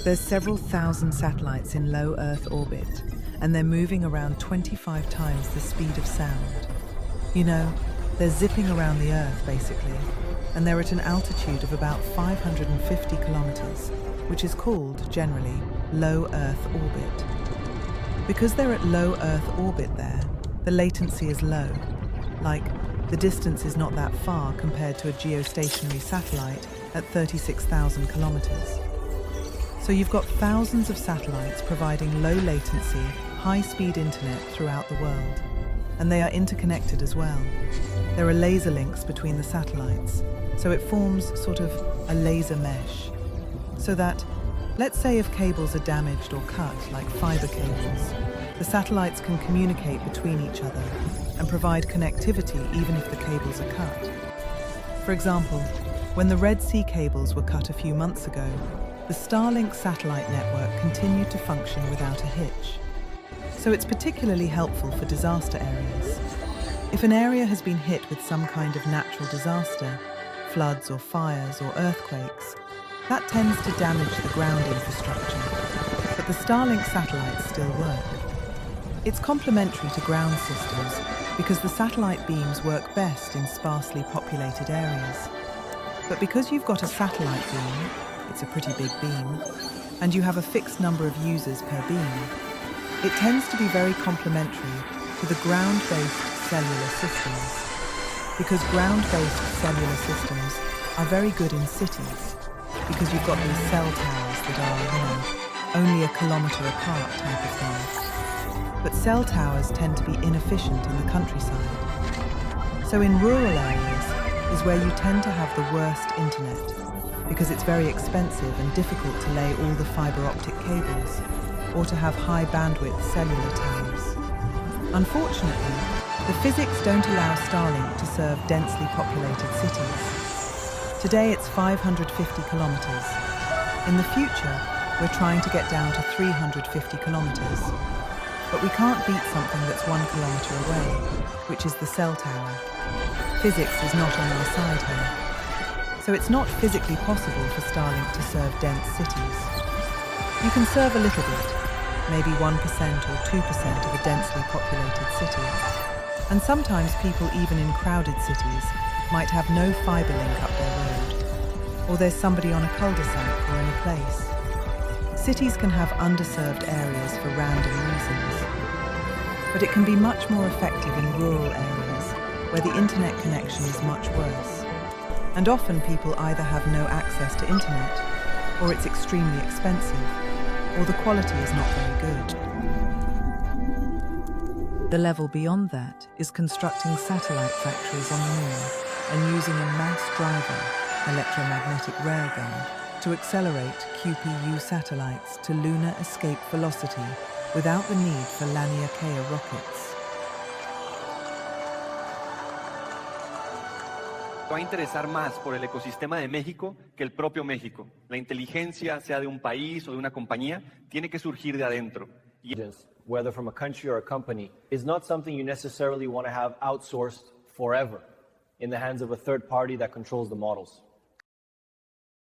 There's several thousand satellites in low Earth orbit, and they're moving around 25 times the speed of sound. You know, they're zipping around the Earth, basically, and they're at an altitude of about 550 kilometers, which is called, generally, low Earth orbit. Because they're at low Earth orbit there, the latency is low. Like, the distance is not that far compared to a geostationary satellite at 36,000 kilometers. So you've got thousands of satellites providing low latency, high-speed internet throughout the world. And they are interconnected as well. There are laser links between the satellites, so it forms sort of a laser mesh. So that, let's say if cables are damaged or cut, like fiber cables, the satellites can communicate between each other and provide connectivity even if the cables are cut. For example, when the Red Sea cables were cut a few months ago, the Starlink satellite network continued to function without a hitch. So it's particularly helpful for disaster areas. If an area has been hit with some kind of natural disaster, floods or fires or earthquakes, that tends to damage the ground infrastructure, but the Starlink satellites still work. It's complementary to ground systems because the satellite beams work best in sparsely populated areas. But because you've got a satellite beam, it's a pretty big beam, and you have a fixed number of users per beam, it tends to be very complementary to the ground-based cellular systems, because ground-based cellular systems are very good in cities, because you've got these cell towers that are, only a kilometer apart type of thing. But cell towers tend to be inefficient in the countryside. So in rural areas is where you tend to have the worst internet, because it's very expensive and difficult to lay all the fiber optic cables, or to have high bandwidth cellular towers. Unfortunately, the physics don't allow Starlink to serve densely populated cities. Today it's 550 kilometers. In the future, we're trying to get down to 350 kilometers. But we can't beat something that's 1 kilometer away, which is the cell tower. Physics is not on our side here. So it's not physically possible for Starlink to serve dense cities. You can serve a little bit, maybe 1% or 2% of a densely populated city. And sometimes people even in crowded cities might have no fiber link up their road, or there's somebody on a cul-de-sac or in a place. Cities can have underserved areas for random reasons. But it can be much more effective in rural areas, where the internet connection is much worse. And often people either have no access to internet, or it's extremely expensive, or the quality is not very good. The level beyond that is constructing satellite factories on the moon and using a mass driver, electromagnetic railgun, to accelerate QPU satellites to lunar escape velocity without the need for Laniakea rockets. Va a interesar más por el ecosistema de México que el propio México. La inteligencia, sea de un país o de una compañía, tiene que surgir de adentro. Whether from a country or a company, is not something you necessarily want to have outsourced forever in the hands of a third party that controls the models.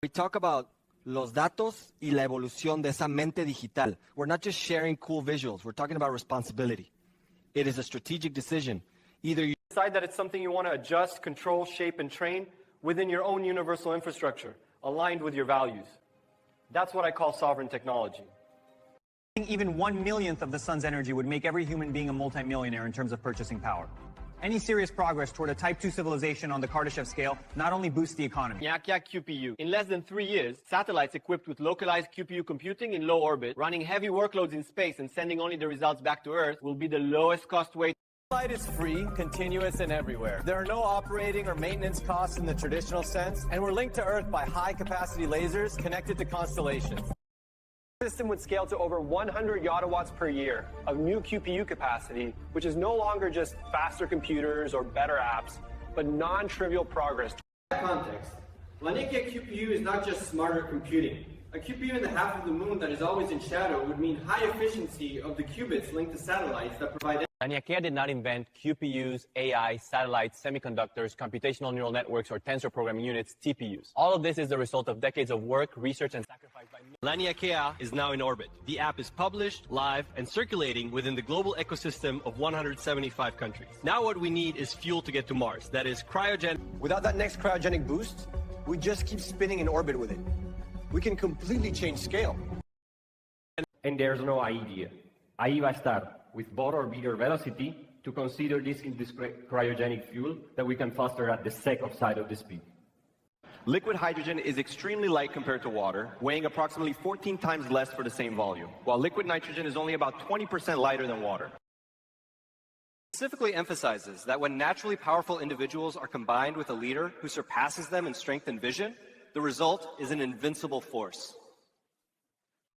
We talk about los datos y la evolución de esa mente digital. We're not just sharing cool visuals, we're talking about responsibility. It is a strategic decision. Either you decide that it's something you want to adjust, control, shape, and train within your own universal infrastructure, aligned with your values. That's what I call sovereign technology. Even 1/1,000,000th of the sun's energy would make every human being a multimillionaire in terms of purchasing power. Any serious progress toward a Type 2 civilization on the Kardashev scale not only boosts the economy. Laniakea QPU. In less than 3 years, satellites equipped with localized QPU computing in low orbit, running heavy workloads in space and sending only the results back to Earth, will be the lowest cost way. Satellite is free, continuous, and everywhere. There are no operating or maintenance costs in the traditional sense, and we're linked to Earth by high-capacity lasers connected to constellations. The system would scale to over 100 yottawatts per year of new QPU capacity, which is no longer just faster computers or better apps, but non-trivial progress. In that context, Laniakea QPU is not just smarter computing. A QPU in the half of the moon that is always in shadow would mean high efficiency of the qubits linked to satellites that provide Laniakea did not invent QPUs, AI, satellites, semiconductors, computational neural networks, or tensor programming units, TPUs. All of this is the result of decades of work, research, and sacrifice by Laniakea is now in orbit. The app is published, live, and circulating within the global ecosystem of 175 countries. Now what we need is fuel to get to Mars. That is cryogenic. Without that next cryogenic boost, we just keep spinning in orbit with it. We can completely change scale. And there's no idea. Ahí va a estar, with both or bigger velocity, to consider this in this cryogenic fuel that we can foster at the second side of the speed. Liquid hydrogen is extremely light compared to water, weighing approximately 14 times less for the same volume, while liquid nitrogen is only about 20% lighter than water. Specifically emphasizes that when naturally powerful individuals are combined with a leader who surpasses them in strength and vision, the result is an invincible force.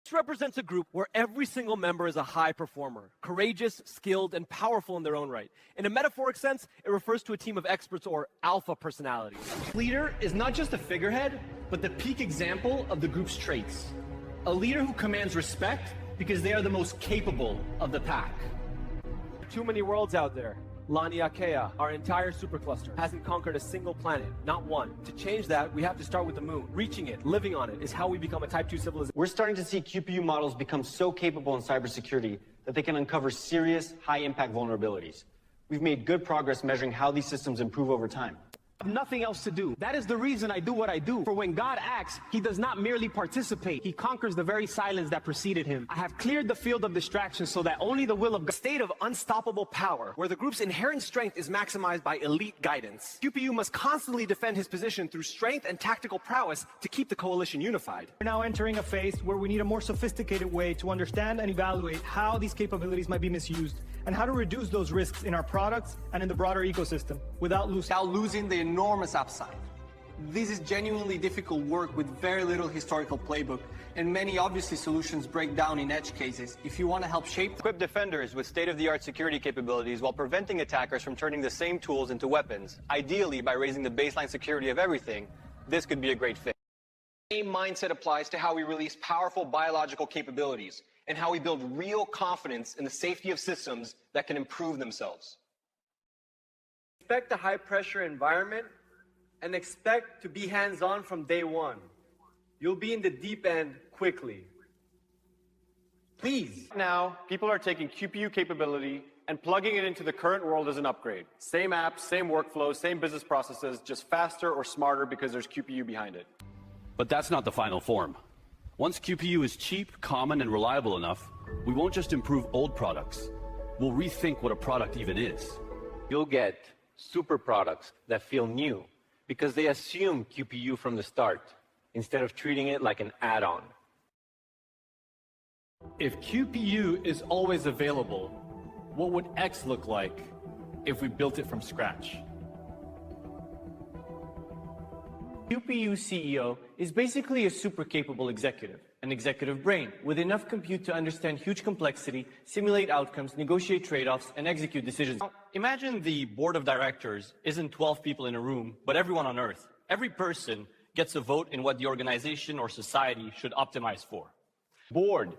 This represents a group where every single member is a high performer, courageous, skilled, and powerful in their own right. In a metaphoric sense, it refers to a team of experts or alpha personalities. Leader is not just a figurehead, but the peak example of the group's traits. A leader who commands respect because they are the most capable of the pack. Too many worlds out there. Laniakea, our entire supercluster, hasn't conquered a single planet, not one. To change that, we have to start with the moon. Reaching it, living on it, is how we become a Type 2 civilization. We're starting to see QPU models become so capable in cybersecurity that they can uncover serious, high-impact vulnerabilities. We've made good progress measuring how these systems improve over time. Nothing else to do. That is the reason I do what I do. For when God acts, he does not merely participate. He conquers the very silence that preceded him. I have cleared the field of distractions so that only the will of God. A state of unstoppable power, where the group's inherent strength is maximized by elite guidance. QPU must constantly defend his position through strength and tactical prowess to keep the coalition unified. We're now entering a phase where we need a more sophisticated way to understand and evaluate how these capabilities might be misused and how to reduce those risks in our products and in the broader ecosystem without losing the enormous upside. This is genuinely difficult work with very little historical playbook, and many obviously solutions break down in edge cases. If you want to help shape... Equip defenders with state-of-the-art security capabilities while preventing attackers from turning the same tools into weapons, ideally by raising the baseline security of everything, this could be a great fit. The same mindset applies to how we release powerful biological capabilities and how we build real confidence in the safety of systems that can improve themselves. Expect a high-pressure environment and expect to be hands-on from day one. You'll be in the deep end quickly. Please. Now, people are taking QPU capability and plugging it into the current world as an upgrade. Same apps, same workflows, same business processes, just faster or smarter because there's QPU behind it. But that's not the final form. Once QPU is cheap, common, and reliable enough, we won't just improve old products. We'll rethink what a product even is. You'll get super products that feel new because they assume QPU from the start instead of treating it like an add-on. If QPU is always available, what would X look like if we built it from scratch? QPU CEO is basically a super capable executive, an executive brain with enough compute to understand huge complexity, simulate outcomes, negotiate trade-offs, and execute decisions. Now, imagine the board of directors isn't 12 people in a room, but everyone on Earth. Every person gets a vote in what the organization or society should optimize for. Board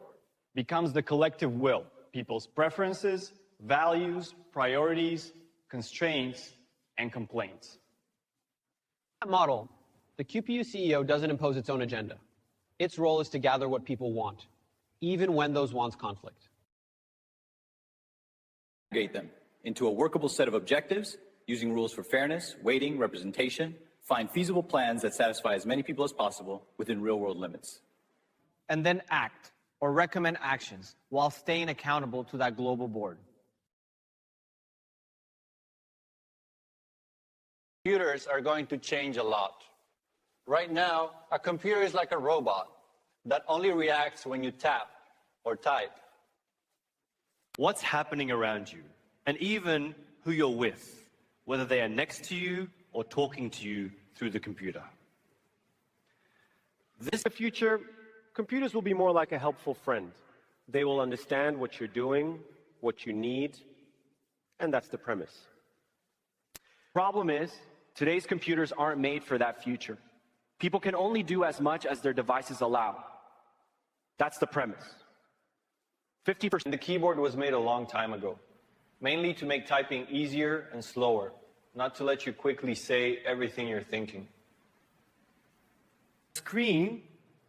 becomes the collective will, people's preferences, values, priorities, constraints, and complaints. That model, the QPU CEO doesn't impose its own agenda. Its role is to gather what people want, even when those wants conflict. Aggregate them into a workable set of objectives using rules for fairness, weighting, representation, find feasible plans that satisfy as many people as possible within real-world limits. And then act or recommend actions while staying accountable to that global board. Computers are going to change a lot. Right now, a computer is like a robot that only reacts when you tap or type. What's happening around you, and even who you're with, whether they are next to you or talking to you through the computer. In the future, computers will be more like a helpful friend. They will understand what you're doing, what you need, and that's the premise. Problem is, today's computers aren't made for that future. People can only do as much as their devices allow. That's the premise. 50%. The keyboard was made a long time ago. mainly to make typing easier and slower, not to let you quickly say everything you're thinking. Screen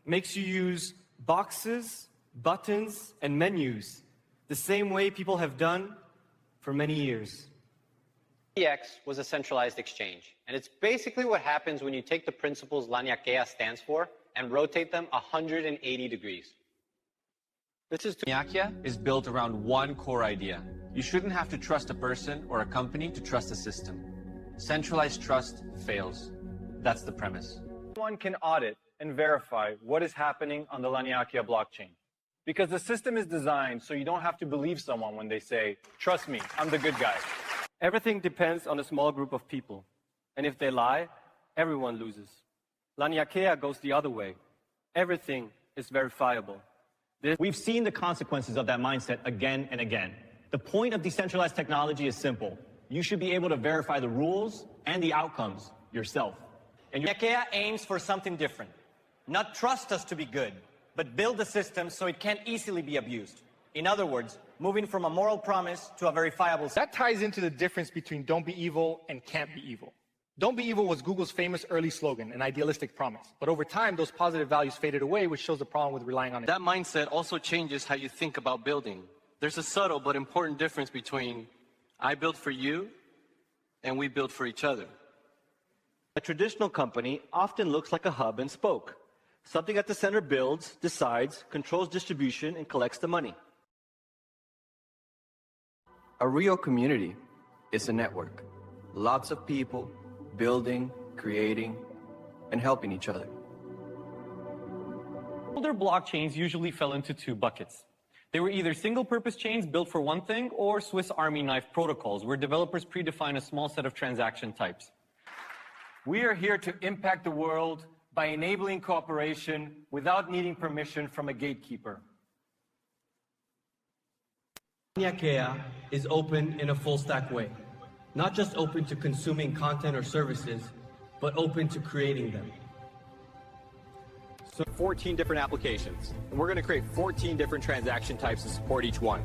makes you use boxes, buttons, and menus the same way people have done for many years. EX was a centralized exchange, and it's basically what happens when you take the principles Laniakea stands for and rotate them 180 degrees. Laniakea is built around one core idea. You shouldn't have to trust a person or a company to trust a system. Centralized trust fails. That's the premise. One can audit and verify what is happening on the Laniakea blockchain. Because the system is designed so you don't have to believe someone when they say, trust me, I'm the good guy. Everything depends on a small group of people. And if they lie, everyone loses. Laniakea goes the other way. Everything is verifiable. We've seen the consequences of that mindset again and again. The point of decentralized technology is simple. You should be able to verify the rules and the outcomes yourself. And Laniakea aims for something different. Not trust us to be good, but build the system so it can't easily be abused. In other words, moving from a moral promise to a verifiable system. That ties into the difference between don't be evil and can't be evil. Don't be evil was Google's famous early slogan, an idealistic promise. But over time, those positive values faded away, which shows the problem with relying on it. That mindset also changes how you think about building. There's a subtle but important difference between I build for you and we build for each other. A traditional company often looks like a hub and spoke. Something at the center builds, decides, controls distribution, and collects the money. A real community is a network. Lots of people building, creating, and helping each other. Older blockchains usually fell into two buckets. They were either single-purpose chains built for one thing or Swiss Army knife protocols, where developers predefine a small set of transaction types. We are here to impact the world by enabling cooperation without needing permission from a gatekeeper. Laniakea is open in a full-stack way. Not just open to consuming content or services, but open to creating them. So 14 different applications, and we're going to create 14 different transaction types to support each one.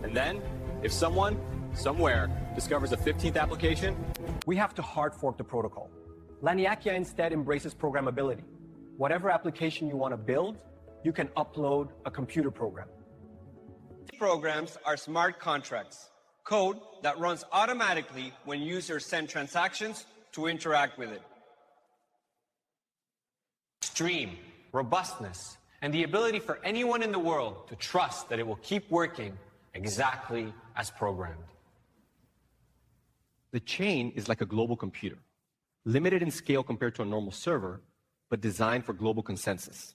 And then, if someone, somewhere, discovers a 15th application, we have to hard fork the protocol. Laniakea instead embraces programmability. Whatever application you want to build, you can upload a computer program. These programs are smart contracts, code that runs automatically when users send transactions to interact with it. Stream, robustness, and the ability for anyone in the world to trust that it will keep working exactly as programmed. The chain is like a global computer, limited in scale compared to a normal server, but designed for global consensus.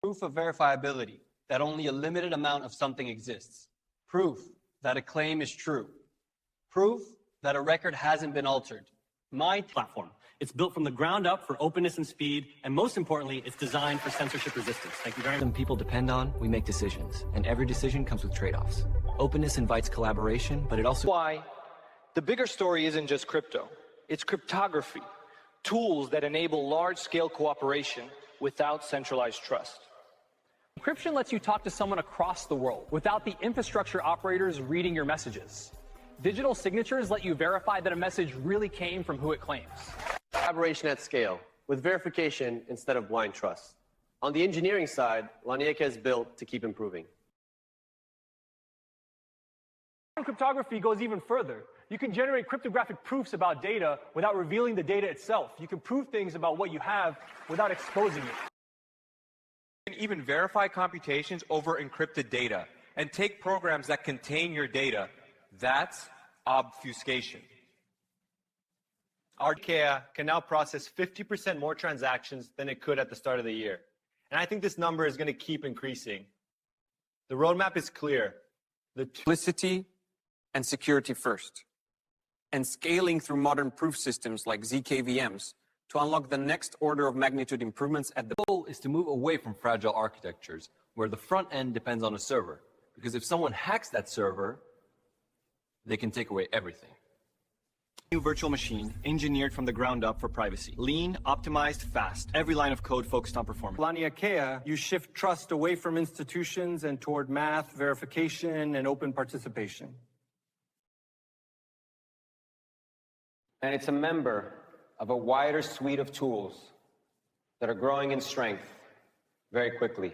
Proof of verifiability, that only a limited amount of something exists. Proof that a claim is true. Proof that a record hasn't been altered. My platform. It's built from the ground up for openness and speed, and most importantly, it's designed for censorship resistance. Thank you very much. Some people depend on, we make decisions, and every decision comes with trade-offs. Openness invites collaboration, but it also... Why? The bigger story isn't just crypto. It's cryptography, tools that enable large-scale cooperation without centralized trust. Encryption lets you talk to someone across the world without the infrastructure operators reading your messages. Digital signatures let you verify that a message really came from who it claims. Collaboration at scale, with verification instead of blind trust. On the engineering side, Laniakea is built to keep improving. Cryptography goes even further. You can generate cryptographic proofs about data without revealing the data itself. You can prove things about what you have without exposing it. You can even verify computations over encrypted data and take programs that contain your data. That's obfuscation. Laniakea can now process 50% more transactions than it could at the start of the year. And I think this number is going to keep increasing. The roadmap is clear. Simplicity and security first, and scaling through modern proof systems like ZKVMs to unlock the next order of magnitude improvements at the goal is to move away from fragile architectures where the front end depends on a server. Because if someone hacks that server, they can take away everything. New virtual machine engineered from the ground up for privacy. Lean, optimized, fast. Every line of code focused on performance. Laniakea, you shift trust away from institutions and toward math, verification, and open participation. And it's a member of a wider suite of tools that are growing in strength very quickly.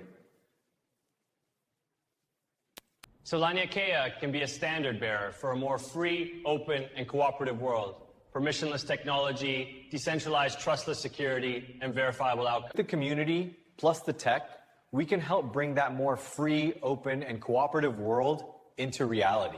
So Laniakea can be a standard bearer for a more free, open, and cooperative world. Permissionless technology, decentralized trustless security, and verifiable outcomes. The community plus the tech, we can help bring that more free, open, and cooperative world into reality.